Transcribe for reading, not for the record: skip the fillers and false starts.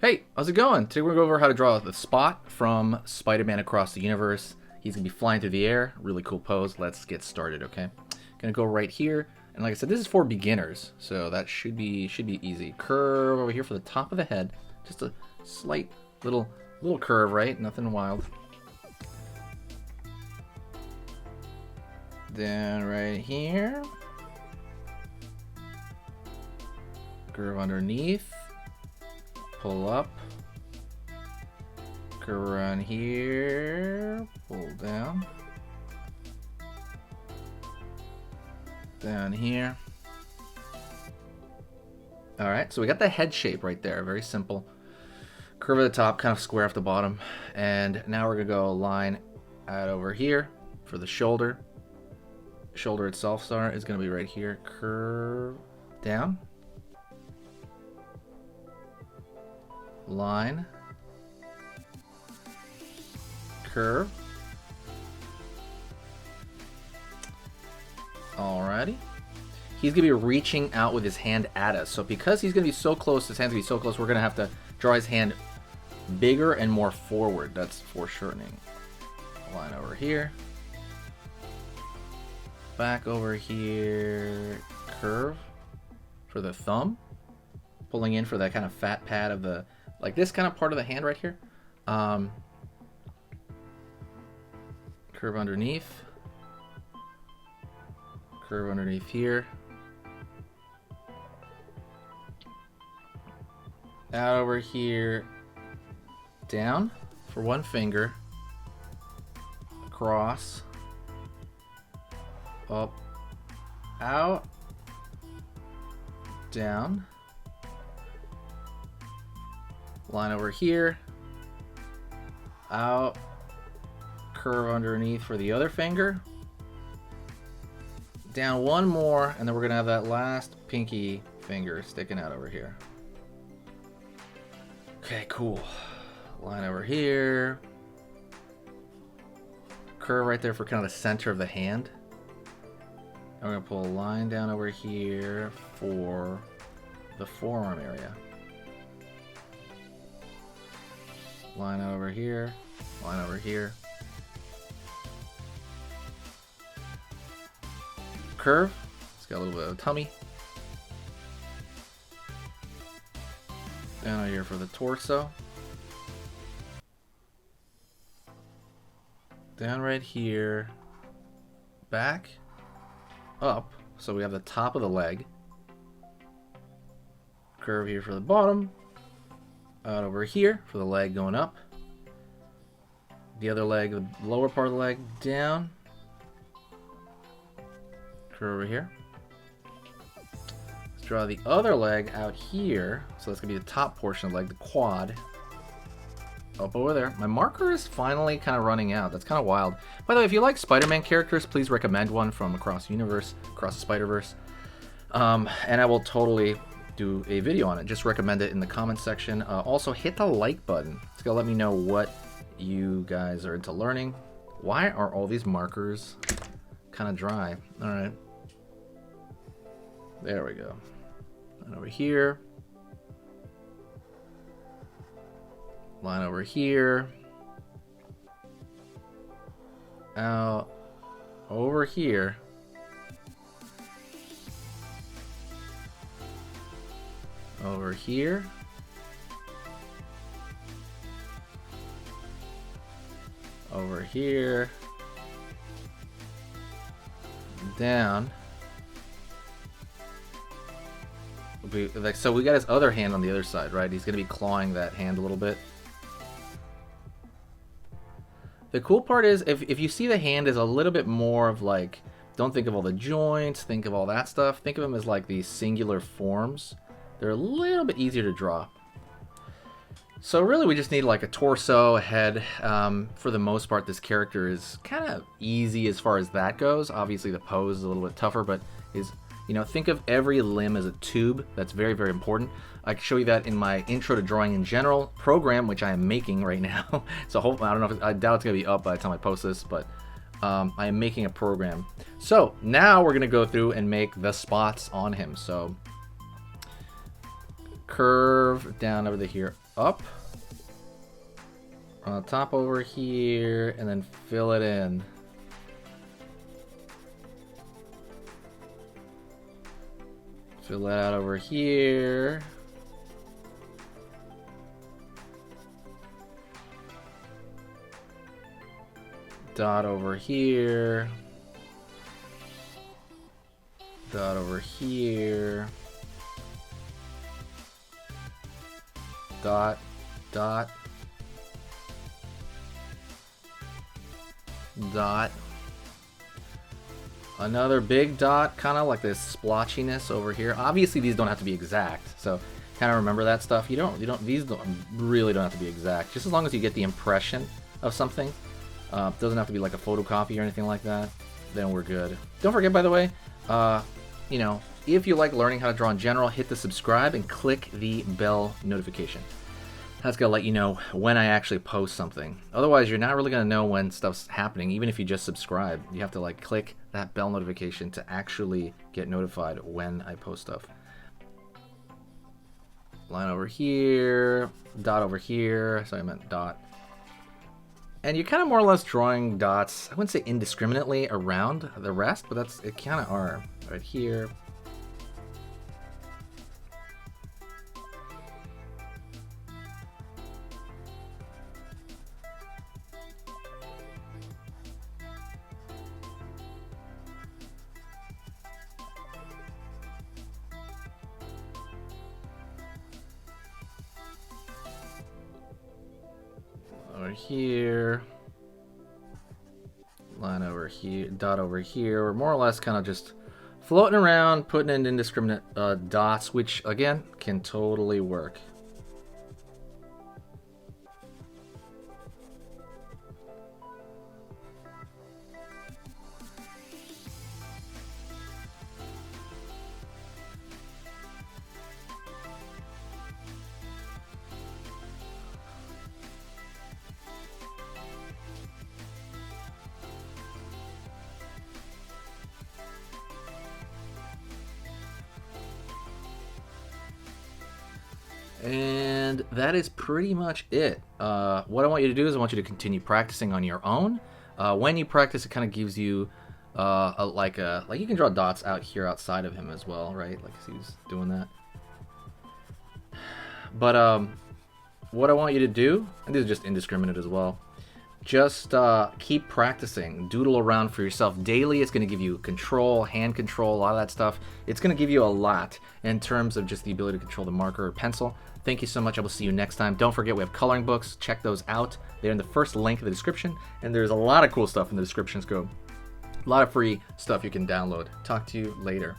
Hey, how's it going? Today we're going to go over how to draw the Spot from Spider-Man Across the Universe. He's going to be flying through the air. Really cool pose. Let's get started, okay? Going to go right here. And like I said, this is for beginners, so that should be easy. Curve over here for the top of the head. Just a slight little curve, right? Nothing wild. Then right here. Curve underneath. Pull up, curve around here, pull down, down here. All right, so we got the head shape right there, very simple. Curve at the top, kind of square off the bottom. And now we're gonna go line out over here for the shoulder. Shoulder itself, sorry, is gonna be right here. Curve down. Line, curve. Alrighty. He's gonna be reaching out with his hand at us. So because he's gonna be so close, his hand's gonna be so close, we're gonna have to draw his hand bigger and more forward. That's foreshortening. Line over here. Back over here. Curve for the thumb. Pulling in for that kind of fat pad of the, like this kind of part of the hand right here. Curve underneath. Curve underneath here. Out over here. Down for one finger. Across. Up. Out. Down. Line over here, out, curve underneath for the other finger, down one more, and then we're gonna have that last pinky finger sticking out over here. Okay, cool. Line over here, curve right there for kind of the center of the hand. And we're gonna pull a line down over here for the forearm area. Line over here, line over here. Curve, it's got a little bit of a tummy. Down here for the torso. Down right here. Back. Up. So we have the top of the leg. Curve here for the bottom. Out over here for the leg going up. The other leg, the lower part of the leg, down. Curve over here. Let's draw the other leg out here. So that's going to be the top portion of the leg, the quad. Up over there. My marker is finally kind of running out. That's kind of wild. By the way, if you like Spider-Man characters, please recommend one from across the universe, across the Spiderverse. And I will totally do a video on it. Just recommend it in the comments section. Also hit the like button. It's gonna let me know what you guys are into learning. Why are all these markers kind of dry? All right, there we go. And over here, line over here, out over here. Over here. Over here. Down. So we got his other hand on the other side, right? He's going to be clawing that hand a little bit. The cool part is if you see the hand is a little bit more of like, don't think of all the joints, think of all that stuff. Think of them as like these singular forms. They're a little bit easier to draw. So really we just need like a torso, a head. For the most part, this character is kind of easy as far as that goes. Obviously the pose is a little bit tougher, but think of every limb as a tube. That's very, very important. I can show you that in my Intro to Drawing in General program, which I am making right now. So I don't know I doubt it's gonna be up by the time I post this, but I am making a program. So now we're gonna go through and make the spots on him. So curve down over here, up on the top over here, and then fill it in. Fill that out over here. Dot over here. Dot over here. Dot, dot, dot. Another big dot, kind of like this splotchiness over here. Obviously, these don't have to be exact, so kind of remember that stuff. These really don't have to be exact. Just as long as you get the impression of something, doesn't have to be like a photocopy or anything like that. Then we're good. Don't forget, by the way, you know, if you like learning how to draw in general, hit the subscribe and click the bell notification. That's gonna let you know when I actually post something. Otherwise, you're not really gonna know when stuff's happening, even if you just subscribe. You have to like click that bell notification to actually get notified when I post stuff. Line over here, dot over here. Sorry, I meant dot. And you're kind of more or less drawing dots, I wouldn't say indiscriminately around the rest, but it kind of are. Right here. Over here. Line over here, dot over here. We're more or less kind of just floating around, putting in indiscriminate dots, which again can totally work. And that is pretty much it. What I want you to do is I want you to continue practicing on your own. When you practice, it kind of gives you like you can draw dots out here outside of him as well, right? Like he's doing that. But what I want you to do, and this is just indiscriminate as well, just keep practicing. Doodle around for yourself daily. It's going to give you control, hand control, a lot of that stuff. It's going to give you a lot in terms of just the ability to control the marker or pencil. Thank you so much. I will see you next time. Don't forget, we have coloring books. Check those out. They're in the first link in the description. And there's a lot of cool stuff in the descriptions. A lot of free stuff you can download. Talk to you later.